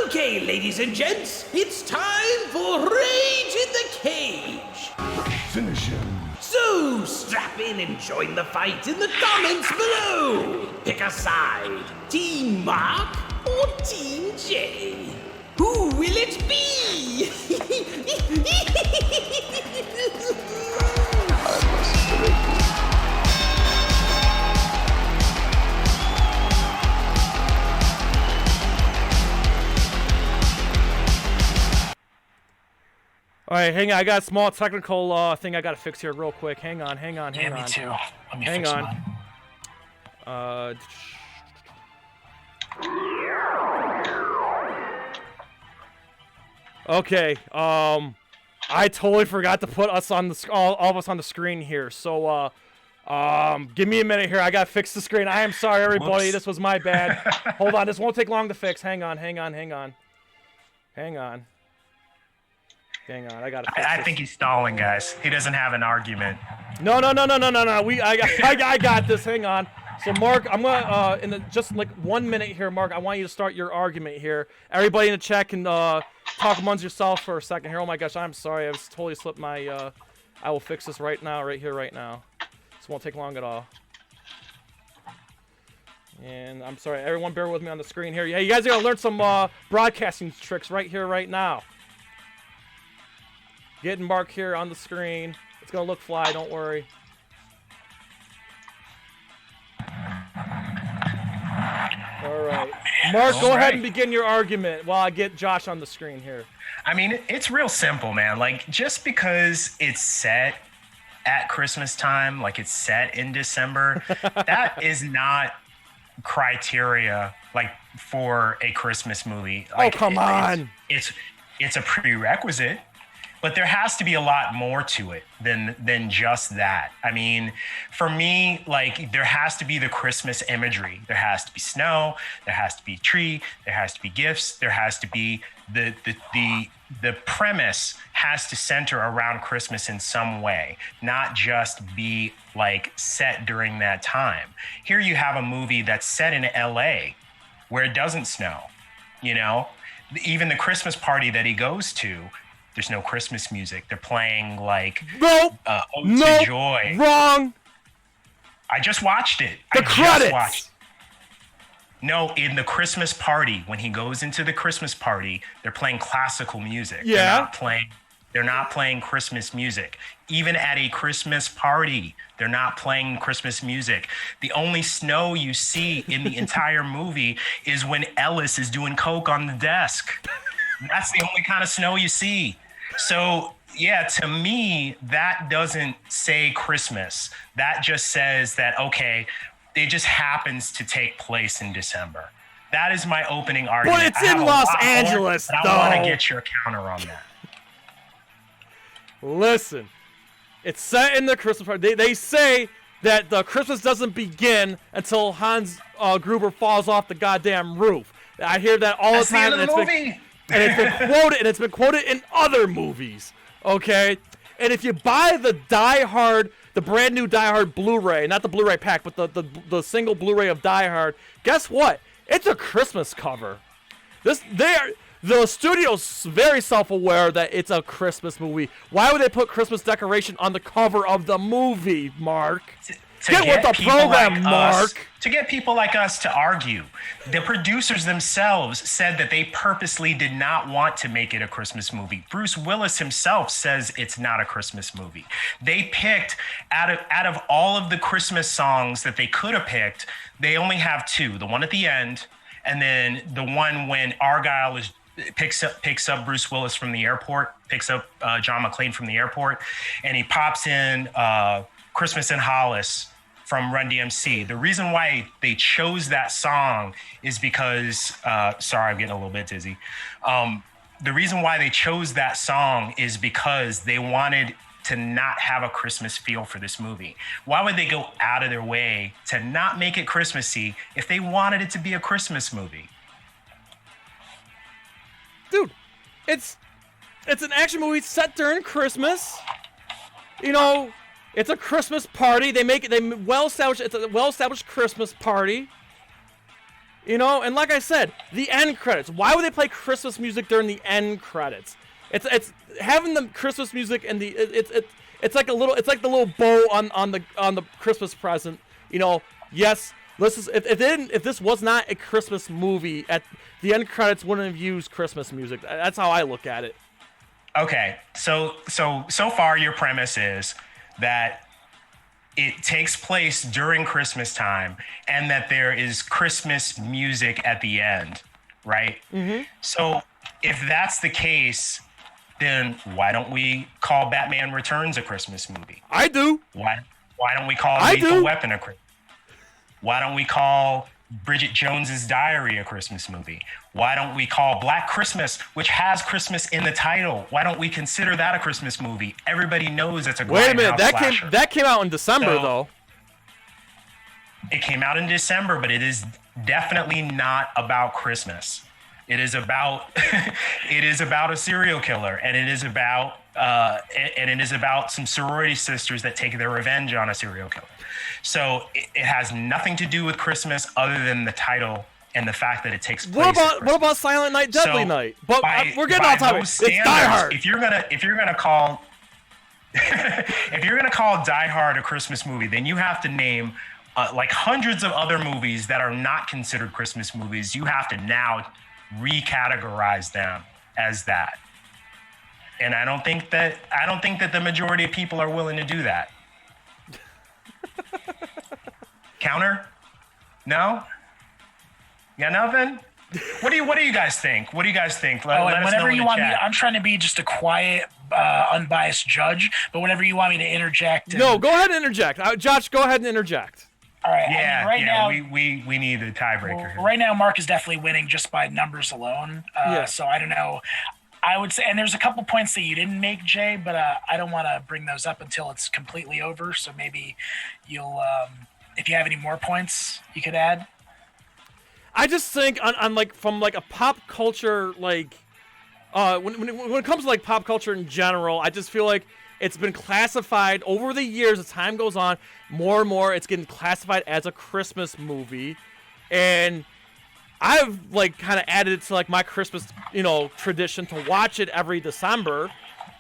Okay, ladies and gents, it's time for Rage in the Cage. Finish him. So strap in and join the fight in the comments below. Pick a side, Team Marq or Team J. Who will it be? All right, hang on. I got a small technical thing I got to fix here real quick. Hang on. Yeah, me too. Let me Hang fix on. mine. Okay. I totally forgot to put us on the all of us on the screen here. So, give me a minute here. I gotta fix the screen. I am sorry, everybody. Whoops. This was my bad. Hold on. This won't take long to fix. Hang on. I gotta. Fix I this. think he's stalling, guys. He doesn't have an argument. No. I got this. Hang on. So, Marq, I'm gonna just like 1 minute here, Marq. I want you to start your argument here. Everybody in the chat can talk amongst yourself for a second here. Oh my gosh, I'm sorry. I was totally slipped my. I will fix this right now, right now. This won't take long at all. And I'm sorry, everyone, bear with me on the screen here. Yeah, you guys are gonna learn some broadcasting tricks right here, right now. Getting Marq here on the screen. It's gonna look fly. Don't worry. All right, Marq, go ahead and begin your argument while I get Josh on the screen here. I mean, it's real simple, man. Like, just because it's set at Christmas time, like it's set in December, that is not criteria like for a Christmas movie. Like, come on. It's a prerequisite. But there has to be a lot more to it than just that. I mean, for me, like, there has to be the Christmas imagery. There has to be snow. There has to be tree. There has to be gifts. There has to be the premise has to center around Christmas in some way, not just be like set during that time. Here you have a movie that's set in LA where it doesn't snow. You know, even the Christmas party that he goes to, there's no Christmas music. They're playing like Ode to Joy. Wrong. I just watched it. The credits. No, in the Christmas party, when he goes into the Christmas party, they're playing classical music. Yeah. They're not playing Christmas music. Even at a Christmas party, they're not playing Christmas music. The only snow you see in the entire movie is when Ellis is doing coke on the desk. That's the only kind of snow you see. So, yeah, to me, that doesn't say Christmas. That just says that, okay, it just happens to take place in December. That is my opening argument. But it's in Los Angeles, though. I want to get your counter on that. Listen, it's set in the Christmas party. They say that the Christmas doesn't begin until Hans Gruber falls off the goddamn roof. I hear that all the time. That's the end of the movie. And it's been quoted in other movies, okay? And if you buy the brand new Die Hard Blu-ray, not the Blu-ray pack, but the single Blu-ray of Die Hard, guess what? It's a Christmas cover. The studio's very self-aware that it's a Christmas movie. Why would they put Christmas decoration on the cover of the movie, Marq? Get with the program, Marq. To get people like us to argue. The producers themselves said that they purposely did not want to make it a Christmas movie. Bruce Willis himself says it's not a Christmas movie. They picked, out of all of the Christmas songs that they could have picked, they only have two. The one at the end, and then the one when Argyle picks up Bruce Willis from the airport, picks up John McClane from the airport, and he pops in Christmas in Hollis from Run DMC. The reason why they chose that song is because, sorry, I'm getting a little bit dizzy. The reason why they chose that song is because they wanted to not have a Christmas feel for this movie. Why would they go out of their way to not make it Christmassy if they wanted it to be a Christmas movie? Dude, it's an action movie set during Christmas. You know, it's a Christmas party. It's a well-established Christmas party. You know, and like I said, the end credits. Why would they play Christmas music during the end credits? It's having the Christmas music and it's like the little bow on the Christmas present. You know, yes, if this was not a Christmas movie, at the end credits wouldn't have used Christmas music. That's how I look at it. Okay, so far your premise is that it takes place during Christmas time and that there is Christmas music at the end, right? Mm-hmm. So if that's the case, then why don't we call Batman Returns a Christmas movie? I do. Why don't we call Lethal Weapon a Christmas? Why don't we call Bridget Jones's Diary a Christmas movie? Why don't we call Black Christmas, which has Christmas in the title? Why don't we consider that a Christmas movie? Everybody knows it's a Grindhouse Wait a minute, slasher. that came out in December though. It came out in December, but it is definitely not about Christmas. It is about a serial killer, and it is about some sorority sisters that take their revenge on a serial killer. So it has nothing to do with Christmas other than the title and the fact that it takes place. What about Silent Night, Deadly Night? But we're getting off topic. It's Die Hard. If you're gonna call Die Hard a Christmas movie, then you have to name like hundreds of other movies that are not considered Christmas movies. You have to now recategorize them as that. And I don't think that the majority of people are willing to do that. Counter? No? Yeah, nothing? What do you guys think? Let us know whenever in you the want chat. me, I'm trying to be just a quiet, unbiased judge, but whenever you want me to interject. No, go ahead and interject. Josh, go ahead and interject. All right. Yeah, now, we need a tiebreaker here. Right now, Mark is definitely winning just by numbers alone. So I don't know. I would say, and there's a couple points that you didn't make, Jay, but I don't want to bring those up until it's completely over. So maybe you'll, if you have any more points, you could add. I just think on like from like a pop culture when it comes to like pop culture in general, I just feel like it's been classified over the years as time goes on, more and more it's getting classified as a Christmas movie. And I've like kind of added it to like my Christmas, tradition to watch it every December.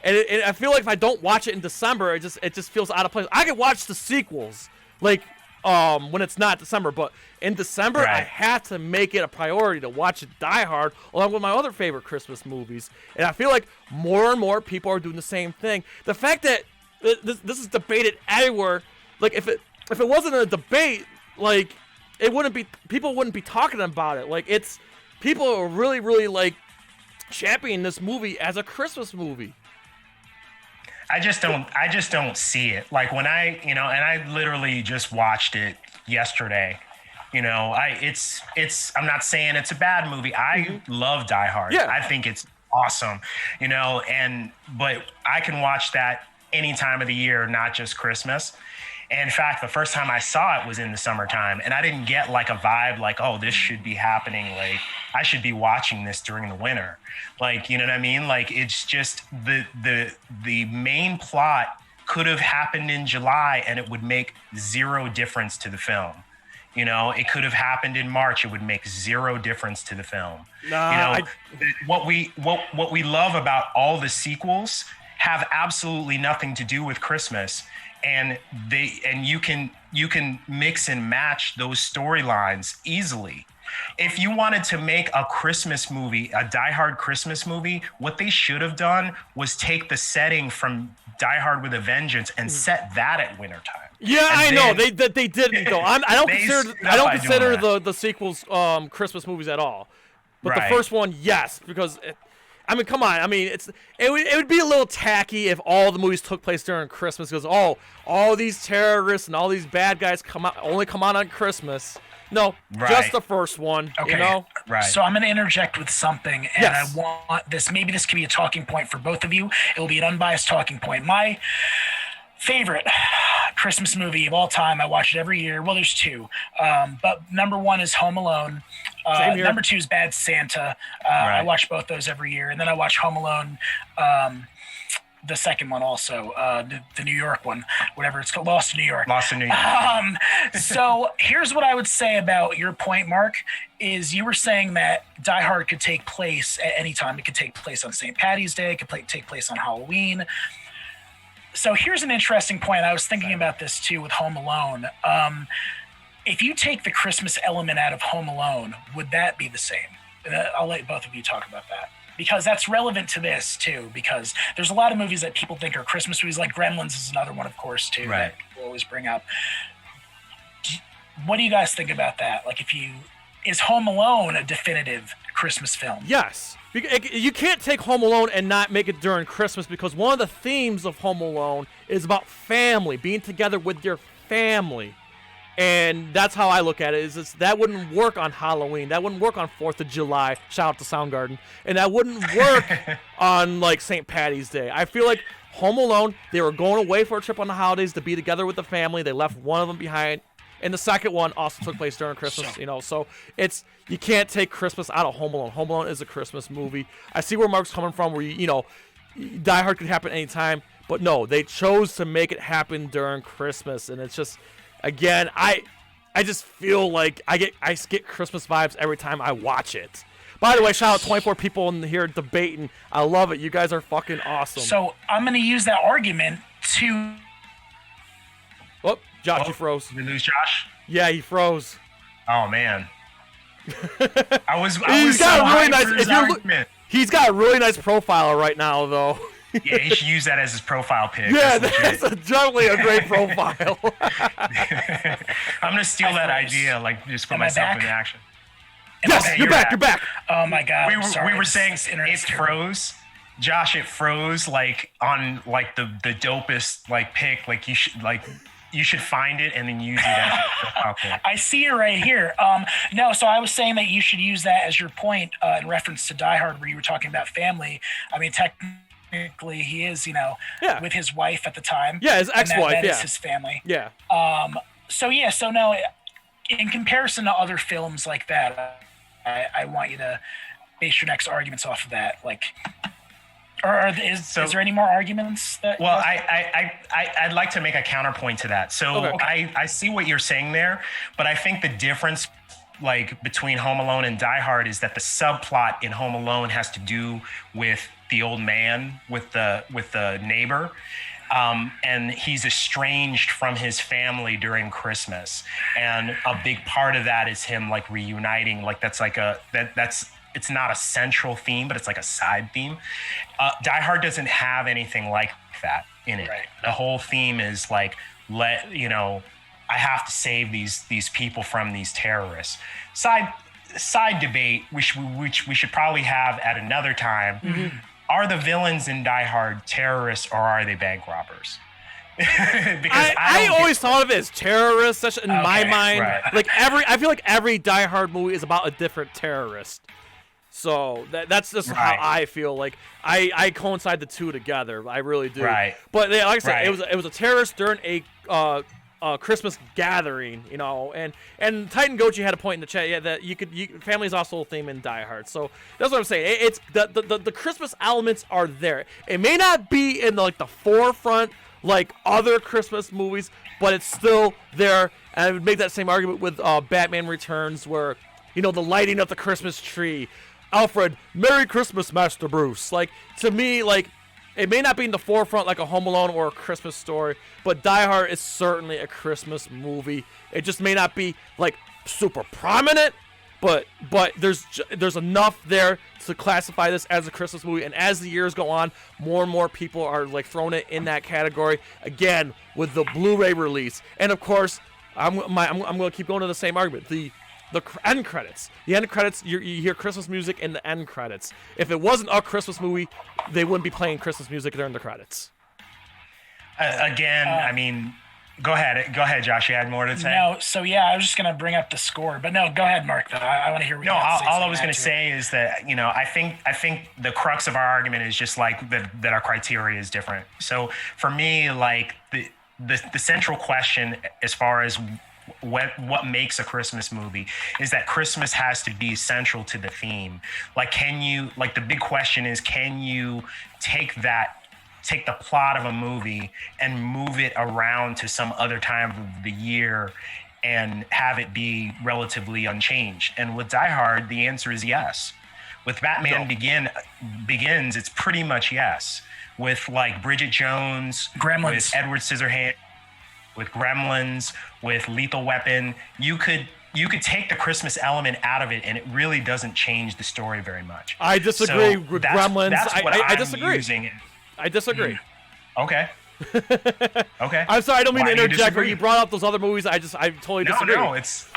And I feel like if I don't watch it in December, it just feels out of place. I can watch the sequels like when it's not December, but in December I have to make it a priority to watch Die Hard along with my other favorite Christmas movies. And I feel like more and more people are doing the same thing. The fact that this is debated everywhere, like if it wasn't a debate, like people wouldn't be talking about it. Like people are really, really like championing this movie as a Christmas movie. I just don't see it. Like when and I literally just watched it yesterday. I'm not saying it's a bad movie. I love Die Hard. Yeah. I think it's awesome, but I can watch that any time of the year, not just Christmas. And in fact, the first time I saw it was in the summertime, and I didn't get like a vibe like, oh, this should be happening. Like I should be watching this during the winter. Like, you know what I mean? Like it's just the main plot could have happened in July and it would make zero difference to the film. It could have happened in March. It would make zero difference to the film. What we love about all the sequels have absolutely nothing to do with Christmas. And you can mix and match those storylines easily. If you wanted to make a Christmas movie, a Die Hard Christmas movie, what they should have done was take the setting from Die Hard with a Vengeance and set that at wintertime. Yeah, I know they didn't though. I don't consider the sequels Christmas movies at all. But the first one, yes, because. Come on. It would be a little tacky if all the movies took place during Christmas because all these terrorists and all these bad guys only come out on Christmas. No, just the first one. Okay. Right. So I'm going to interject with something, and yes. I want this. Maybe this could be a talking point for both of you. It will be an unbiased talking point. My favorite Christmas movie of all time. I watch it every year. Well, there's two, but number one is Home Alone. Number two is Bad Santa. I watch both those every year, and then I watch Home Alone the second one also, the New York one, whatever it's called, Lost in New York. Lost in New York. So here's what I would say about your point, Mark, is you were saying that Die Hard could take place at any time. It could take place on St. Paddy's Day. It could take place on Halloween. So here's an interesting point. I was thinking about this too with Home Alone. If you take the Christmas element out of Home Alone, would that be the same? I'll let both of you talk about that, because that's relevant to this too, because there's a lot of movies that people think are Christmas movies, like Gremlins is another one, of course, too, right, that people always bring up. What do you guys think about that? Like, is Home Alone a definitive Christmas film? Yes. You can't take Home Alone and not make it during Christmas, because one of the themes of Home Alone is about family, being together with your family. And that's how I look at it, is that wouldn't work on Halloween. That wouldn't work on 4th of July. Shout out to Soundgarden. And that wouldn't work on, like, St. Paddy's Day. I feel like Home Alone, they were going away for a trip on the holidays to be together with the family. They left one of them behind. And the second one also took place during Christmas, so you can't take Christmas out of Home Alone. Home Alone is a Christmas movie. I see where Mark's coming from, where, Die Hard could happen anytime. But no, they chose to make it happen during Christmas. And it's just... Again, I just feel like I get Christmas vibes every time I watch it. By the way, shout out 24 people in here debating. I love it. You guys are fucking awesome. So I'm going to use that argument to... Oh, Josh, he froze. Did we lose Josh? Yeah, he froze. Oh, man. He's got a really nice profile right now, though. Yeah, he should use that as his profile pic. Yeah, that's definitely a great profile. I'm gonna steal that idea, like just put myself in action. Yes, you're back. You're back. Oh my God! We were saying it froze. Josh, it froze like on like the dopest like pic. Like you should find it and then use it as your profile pic. I see it right here. No, so I was saying that you should use that as your point in reference to Die Hard, where you were talking about family. I mean, technically he is, with his wife at the time. Yeah, his ex-wife. That is his family. Yeah. So no, in comparison to other films like that, I want you to base your next arguments off of that. Like, is there any more arguments that? Well, I'd like to make a counterpoint to that. So okay. I see what you're saying there, but I think the difference, like, between Home Alone and Die Hard is that the subplot in Home Alone has to do with the old man with the neighbor, and he's estranged from his family during Christmas, and a big part of that is him like reuniting. Like that's it's not a central theme, but it's like a side theme. Die Hard doesn't have anything like that in it. Right. The whole theme is like, I have to save these people from these terrorists. Side debate, which we should probably have at another time. Mm-hmm. Are the villains in Die Hard terrorists or are they bank robbers? Because I always thought of it as terrorists in my mind. Right. Like I feel like every Die Hard movie is about a different terrorist. So that's just how I feel. Like I coincide the two together. I really do. Right. But like I said, it was a terrorist during a Christmas gathering, and Titan Gochi had a point in the chat, that family is also a theme in Die Hard. So that's what I'm saying. It's the Christmas elements are there. It may not be in the forefront like other Christmas movies, but it's still there. And I would make that same argument with Batman Returns, where the lighting of the Christmas tree. Alfred, Merry Christmas, Master Bruce. Like, to me, like, it may not be in the forefront like a Home Alone or a Christmas Story, but Die Hard is certainly a Christmas movie. It just may not be like super prominent, but there's enough there to classify this as a Christmas movie. And as the years go on, more and more people are like throwing it in that category again with the Blu-ray release. And of course, I'm going to keep going to the same argument. The end credits. The end credits, you hear Christmas music in the end credits. If it wasn't a Christmas movie, they wouldn't be playing Christmas music during the credits. I mean, go ahead, Josh. You had more to say? No, so I was just going to bring up the score. But no, go ahead, Mark. I want to hear what you have to say. All I was going to say is that, I think the crux of our argument is just like that our criteria is different. So for me, like the central question as far as what makes a Christmas movie is that Christmas has to be central to the theme. Like, the big question is, can you take that take the plot of a movie and move it around to some other time of the year and have it be relatively unchanged. And with Die Hard, the answer is yes. With Batman Begins, it's pretty much yes. With like Bridget Jones, Gremlins, with Edward Scissorhands, with Gremlins, with Lethal Weapon, you could take the Christmas element out of it, and it really doesn't change the story very much. I disagree with Gremlins. That's what I disagree. Using. I disagree. Okay. Okay. I'm sorry, I don't mean to interject. When disagree? you brought up those other movies, I totally disagree. No, it's...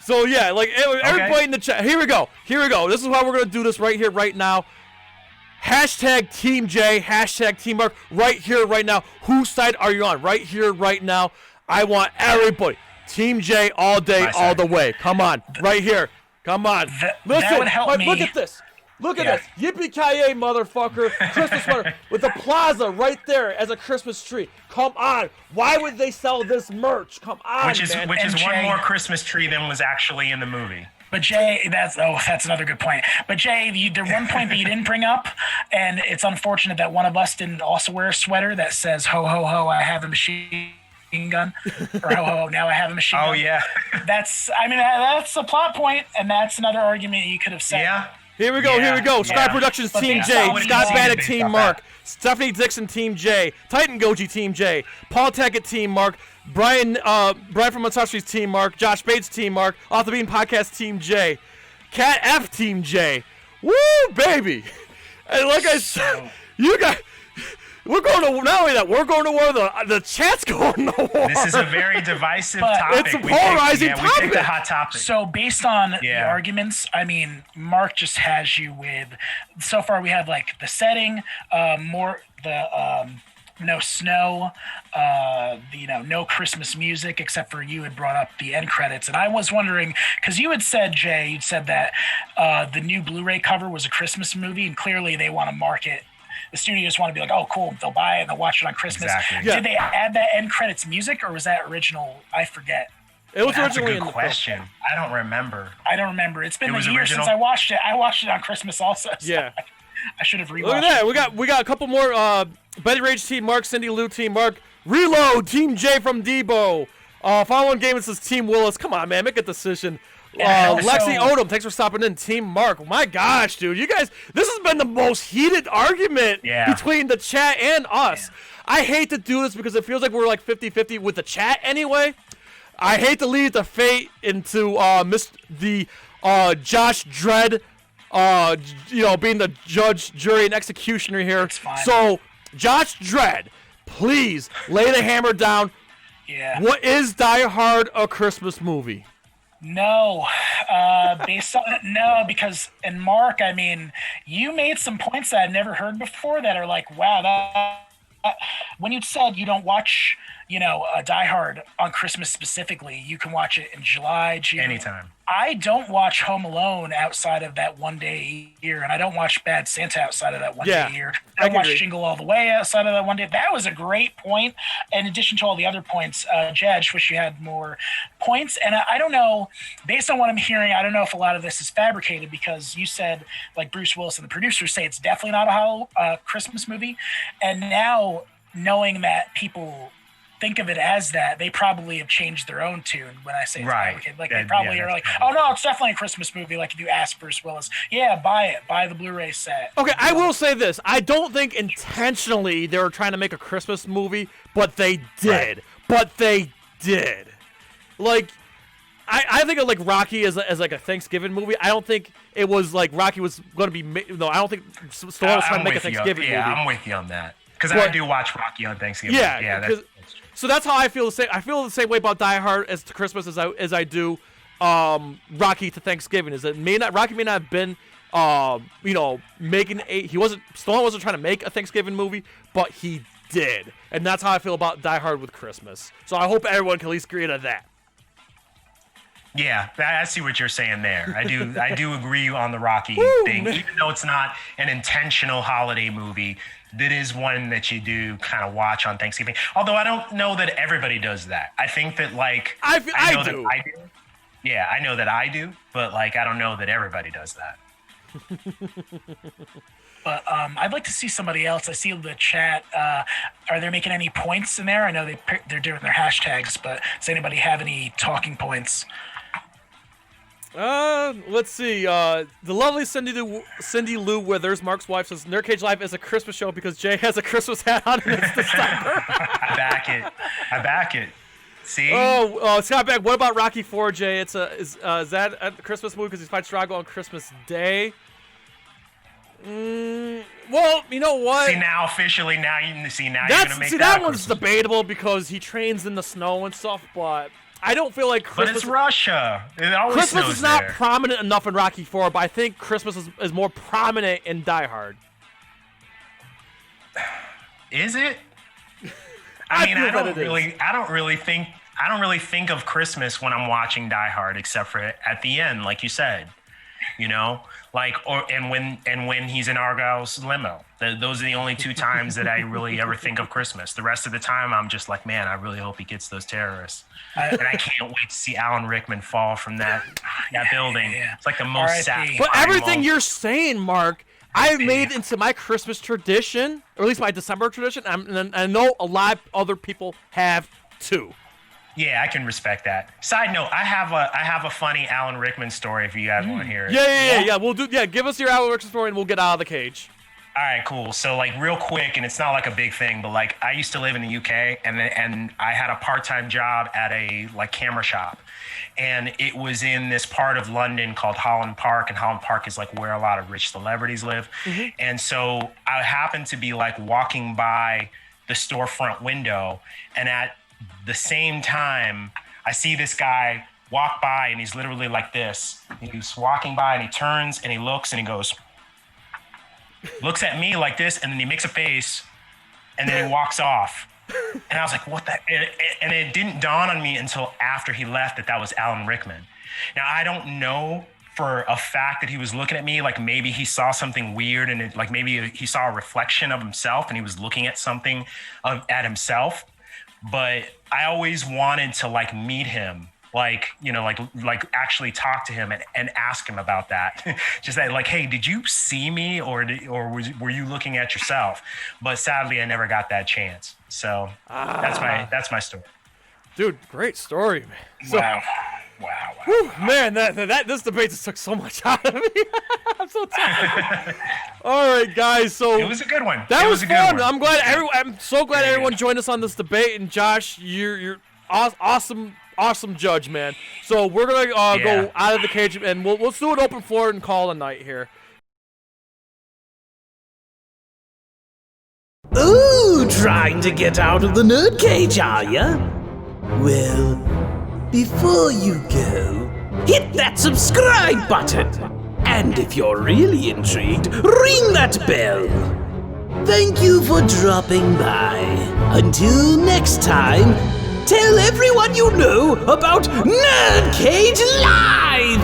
So yeah, like everybody in the chat. Here we go. This is how we're gonna do this right here, right now. Hashtag Team J, hashtag Team Mark, right here, right now. Whose side are you on? Right here, right now. I want everybody. Team J all day, all the way. Come on, right here. Come on. Listen, that would help me. Look at this. Look at this. Yippee-ki-yay, motherfucker. Christmas sweater with the plaza right there as a Christmas tree. Come on. Why would they sell this merch? Come on, Which is man. one more Christmas tree than was actually in the movie. But Jay, that's another good point. But Jay, there's one point that you didn't bring up, and it's unfortunate that one of us didn't also wear a sweater that says "Ho ho ho, I have a machine gun," or "Ho ho ho, now I have a machine gun." Oh yeah. That's a plot point, and that's another argument you could have said. Yeah. Here we go. Sky Productions, But Team they J. saw what Scott he Bannock, did. Team Mark. Stephanie Dixon, Team J. Titan Goji, Team J. Paul Tackett, Team Mark. Brian from Monstrosity's Team Mark. Josh Bates, Team Mark. Off the Bean Podcast, Team J. Cat F, Team J. Woo, baby. And like I said, you guys... We're going to, not only that, we're going to war. The chat's going to war. This is a very divisive topic. It's a polarizing topic. We picked a hot topic. So based on the arguments, I mean, Mark just has you with, so far we have like the setting, no snow, no Christmas music, except for you had brought up the end credits. And I was wondering, because you had said, Jay, you'd said that the new Blu-ray cover was a Christmas movie, and clearly they want to market. The studios want to be like, oh, cool, they'll buy it and they'll watch it on Christmas. Exactly. Yeah. Did they add that end credits music, or was that original? I forget. It was That's a originally good in the question. I don't remember. It's been a year original? since I watched it. I watched it on Christmas also. So Yeah. I should have rewatched Look at that. We got a couple more. Betty Rage, Team Mark. Cindy Lou, Team Mark. Reload, Team J from Debo. Following game, it says Team Willis. Come on, man. Make a decision. Lexi Odom, thanks for stopping in. Team Mark. My gosh, dude. You guys, this has been the most heated argument between the chat and us. Yeah. I hate to do this because it feels like we're like 50-50 with the chat anyway. I hate to leave the fate into Josh Dredd, being the judge, jury, and executioner here. So, Josh Dredd, please lay the hammer down. Yeah. What is Die Hard a Christmas movie? No, because in Mark, I mean, you made some points that I've never heard before that are like, wow, when you said you don't watch, Die Hard on Christmas specifically, you can watch it in July, June. Anytime. I don't watch Home Alone outside of that one day a year, and I don't watch Bad Santa outside of that one day a year. I don't watch Jingle All the Way outside of that one day. That was a great point. In addition to all the other points, Jed, I wish you had more points. And I don't know, based on what I'm hearing, I don't know if a lot of this is fabricated because you said, like Bruce Willis and the producers say it's definitely not a Christmas movie. And now knowing that people think of it as that, they probably have changed their own tune when I say it's fabricated. Like they probably are like, oh no, it's definitely a Christmas movie. Like if you ask Bruce Willis, buy the Blu-ray set. Okay, I will say this. I don't think intentionally they were trying to make a Christmas movie, but they did. Like, I think of like Rocky as like a Thanksgiving movie. I don't think it was like Rocky was going to be. I don't think Stallone was trying to make a Thanksgiving movie. Yeah, I'm with you on that. Because I do watch Rocky on Thanksgiving. So that's how I feel the same. I feel the same way about Die Hard as to Christmas as I do Rocky to Thanksgiving. Is that Rocky may not have been Stallone wasn't trying to make a Thanksgiving movie, but he did, and that's how I feel about Die Hard with Christmas. So I hope everyone can at least agree to that. Yeah, I see what you're saying there. I do agree on the Rocky thing, man. Even though it's not an intentional holiday movie. That is one that you do kind of watch on Thanksgiving. Although I don't know that everybody does that. I think that I know that I do. Yeah, I know that I do, but I don't know that everybody does that. But I'd like to see somebody else. I see the chat. Are they making any points in there? I know they're doing their hashtags, but does anybody have any talking points? Let's see. The lovely Cindy Lou Withers, Mark's wife, says NerdCage Live is a Christmas show because Jay has a Christmas hat on and it's December. I back it. See? Scott Beck, what about Rocky IV, Jay? Is that a Christmas movie because he fights Drago on Christmas Day? Well, you know what? See, now officially, you're gonna make that one's debatable because he trains in the snow and stuff, but I don't feel like Christmas. But it's Russia. It always Christmas snows is not there. prominent enough in Rocky IV, but I think Christmas is more prominent in Die Hard. Is it? I mean, I don't really think of Christmas when I'm watching Die Hard, except for at the end, like you said, you know, and when he's in Argyle's limo. Those are the only two times that I really ever think of Christmas. The rest of the time, I'm just like, man, I really hope he gets those terrorists. And I can't wait to see Alan Rickman fall from that building. Yeah. It's like the most satisfying. But everything you're saying, Mark, I've made into my Christmas tradition, or at least my December tradition, and I know a lot of other people have too. Yeah, I can respect that. Side note, I have a funny Alan Rickman story if you guys want to hear it. Yeah. We'll do. Yeah, give us your Alan Rickman story and we'll get out of the cage. All right, cool. So like real quick, and it's not like a big thing, but like I used to live in the UK, and I had a part-time job at a like camera shop, and it was in this part of London called Holland Park, and Holland Park is like where a lot of rich celebrities live. Mm-hmm. And so I happened to be like walking by the storefront window, and at the same time, I see this guy walk by, and he's literally like this. He's walking by, and he turns, and he looks, and he goes, looks at me like this, and then he makes a face, and then he walks off. And I was like, what the? And it didn't dawn on me until after he left that was Alan Rickman. Now, I don't know for a fact that he was looking at me, like maybe he saw something weird, and like maybe he saw a reflection of himself, and he was looking at something at himself. But I always wanted to like meet him, like, you know, like actually talk to him and ask him about that. Just that, like, hey, did you see me or were you looking at yourself? But sadly, I never got that chance. So that's my story. Dude, great story, man. So, wow. Whew, man, this debate just took so much out of me. I'm so tired. All right, guys. So it was a good one. That was fun. I'm so glad everyone joined us on this debate. And Josh, you're awesome judge, man. So we're gonna go out of the cage, and we'll do an open floor and call a night here. Ooh, trying to get out of the nerd cage, are ya? Well, before you go, hit that subscribe button. And if you're really intrigued, ring that bell. Thank you for dropping by. Until next time, tell everyone you know about NerdCage Live!